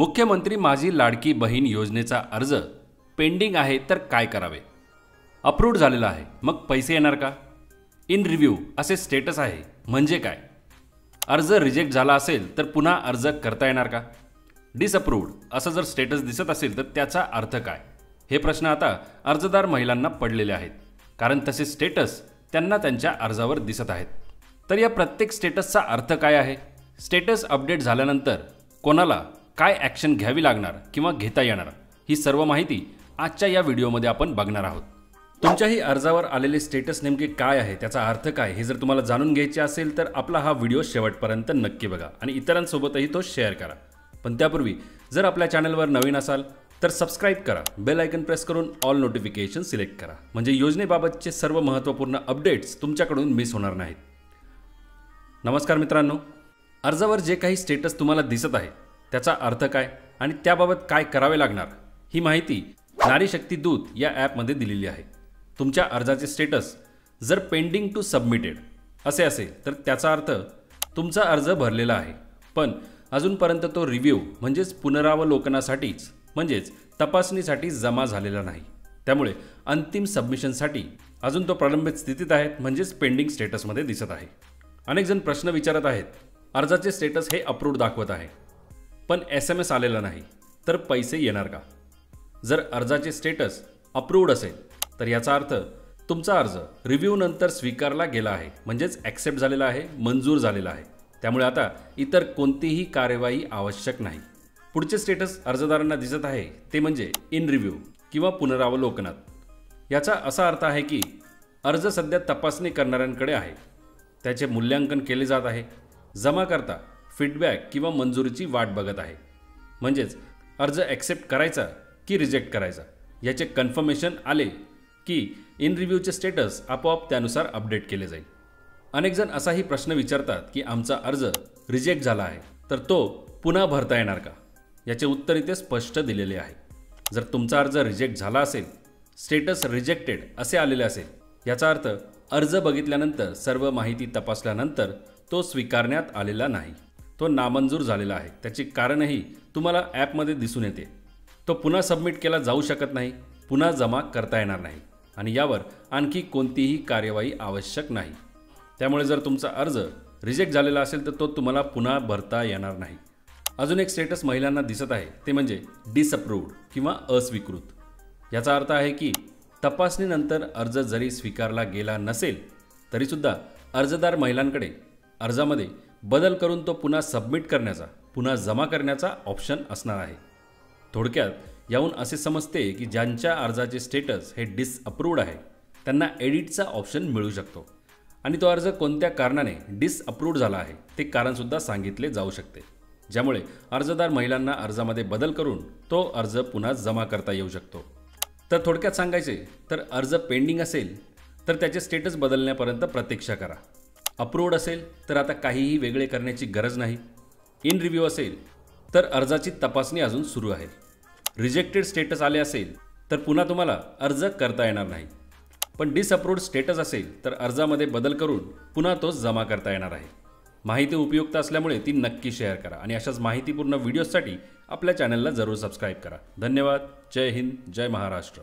मुख्यमंत्री माझी लाडकी बहीण योजनेचा अर्ज पेंडिंग आहे तर काय करावे? अप्रूव्ड झालेला आहे, मग पैसे येणार का? इन रिव्ह्यू असे स्टेटस आहे, म्हणजे काय? अर्ज रिजेक्ट झाला असेल तर पुन्हा अर्ज करता येणार का? डिसअप्रूव्ड असं जर स्टेटस दिसत असेल तर त्याचा अर्थ काय? हे प्रश्न आता अर्जदार महिलांना पडलेले आहेत, कारण तसे स्टेटस त्यांना त्यांच्या अर्जावर दिसत आहेत. तर या प्रत्येक स्टेटसचा अर्थ काय आहे? स्टेटस अपडेट झाल्यानंतर कोणाला काय ॲक्शन घ्यावी लागणार किंवा घेता येणार, ही सर्व माहिती आजच्या या व्हिडिओमध्ये आपण बघणार आहोत. तुमच्याही अर्जावर आलेले स्टेटस नेमके काय आहे, त्याचा अर्थ काय, हे जर तुम्हाला जाणून घ्यायचे असेल तर आपला हा व्हिडिओ शेवटपर्यंत नक्की बघा आणि इतरांसोबतही तो शेअर करा. पण त्यापूर्वी जर आपल्या चॅनलवर नवीन असाल तर सबस्क्राईब करा, बेल आयकन प्रेस करून ऑल नोटिफिकेशन सिलेक्ट करा, म्हणजे योजनेबाबतचे सर्व महत्त्वपूर्ण अपडेट्स तुमच्याकडून मिस होणार नाहीत. नमस्कार मित्रांनो, अर्जावर जे काही स्टेटस तुम्हाला दिसत आहे त्याचा अर्थ काय आणि त्याबाबत काय करावे लागणार, ही माहिती नारी शक्ती दूत या ॲपमध्ये दिलेली आहे. तुमच्या अर्जाचे स्टेटस जर पेंडिंग टू सबमिटेड असे असेल तर त्याचा अर्थ तुमचा अर्ज भरलेला आहे, पण अजूनपर्यंत तो रिव्ह्यू म्हणजेच पुनरावलोकनासाठीच म्हणजेच तपासणीसाठी जमा झालेला नाही. त्यामुळे अंतिम सबमिशनसाठी अजून तो प्रलंबित स्थितीत आहे, म्हणजेच पेंडिंग स्टेटसमध्ये दिसत आहे. अनेक जण प्रश्न विचारत आहेत, अर्जाचे स्टेटस हे अप्रूव्ड दाखवत आहे पण SMS आलेला नाही, तर पैसे येणार का? जर अर्जाचे स्टेटस अप्रूव्ड असेल तर याचा अर्थ तुमचा अर्ज रिव्ह्यू नंतर स्वीकारला गेला आहे, म्हणजेच ॲक्सेप्ट झालेला आहे, मंजूर झालेला आहे. त्यामुळे आता इतर कोणतीही कार्यवाही आवश्यक नाही. पुढचे स्टेटस अर्जदारांना दिसत आहे ते म्हणजे इन रिव्ह्यू किंवा पुनरावलोकनात. याचा असा अर्थ आहे की अर्ज सध्या तपासणी करणाऱ्यांकडे आहे, त्याचे मूल्यांकन केले जात आहे, जमा करता फीडबॅक किंवा मंजुरीची वाट बघत आहे. म्हणजेच अर्ज ॲक्सेप्ट करायचा की रिजेक्ट करायचा याचे कन्फर्मेशन आले की इन रिव्ह्यूचे स्टेटस आपोआप त्यानुसार अपडेट केले जाईल. अनेक जण असाही प्रश्न विचारतात की आमचा अर्ज रिजेक्ट झाला आहे तर तो पुन्हा भरता येणार का? याचे उत्तर इथे स्पष्ट दिलेले आहे. जर तुमचा अर्ज रिजेक्ट झाला असेल, स्टेटस रिजेक्टेड असे आलेले असेल, याचा अर्थ अर्ज बघितल्यानंतर सर्व माहिती तपासल्यानंतर तो स्वीकारण्यात आलेला नाही, तो नामंजूर झालेला आहे. त्याची कारणही तुम्हाला ॲपमध्ये दिसून येते. तो पुन्हा सबमिट केला जाऊ शकत नाही, पुन्हा जमा करता येणार नाही आणि यावर आणखी कोणतीही कार्यवाही आवश्यक नाही. त्यामुळे जर तुमचा अर्ज रिजेक्ट झालेला असेल तर तो तुम्हाला पुन्हा भरता येणार नाही. अजून एक स्टेटस महिलांना दिसत आहे ते म्हणजे डिसअप्रूव्ड किंवा अस्वीकृत. याचा अर्थ आहे की तपासणीनंतर अर्ज जरी स्वीकारला गेला नसेल तरीसुद्धा अर्जदार महिलांकडे अर्जामध्ये बदल करून तो पुन्हा सबमिट करण्याचा, पुन्हा जमा करण्याचा ऑप्शन असणार आहे. थोडक्यात याहून असे समजते की ज्यांच्या अर्जाचे स्टेटस हे डिसअप्रूव्ड आहे त्यांना एडिटचा ऑप्शन मिळू शकतो आणि तो अर्ज कोणत्या कारणाने डिसअप्रूव्ड झाला आहे ते कारणसुद्धा सांगितले जाऊ शकते, ज्यामुळे अर्जदार महिलांना अर्जामध्ये बदल करून तो अर्ज पुन्हा जमा करता येऊ शकतो. तर थोडक्यात सांगायचे तर अर्ज पेंडिंग असेल तर त्याचे स्टेटस बदलण्यापर्यंत प्रतीक्षा करा. अप्रूव्ड असेल तर आता काहीही वेगळे करण्याची गरज नाही. इन रिव्ह्यू असेल तर अर्जाची तपासणी अजून सुरू आहे. रिजेक्टेड स्टेटस आले असेल तर पुन्हा तुम्हाला अर्ज करता येणार नाही. पण डिसअप्रूव्ड स्टेटस असेल तर अर्जामध्ये बदल करून पुन्हा तो जमा करता येणार आहे. माहिती उपयुक्त असल्यामुळे ती नक्की शेअर करा आणि अशाच माहितीपूर्ण व्हिडिओसाठी आपल्या चॅनलला जरूर सबस्क्राईब करा. धन्यवाद. जय हिंद, जय महाराष्ट्र.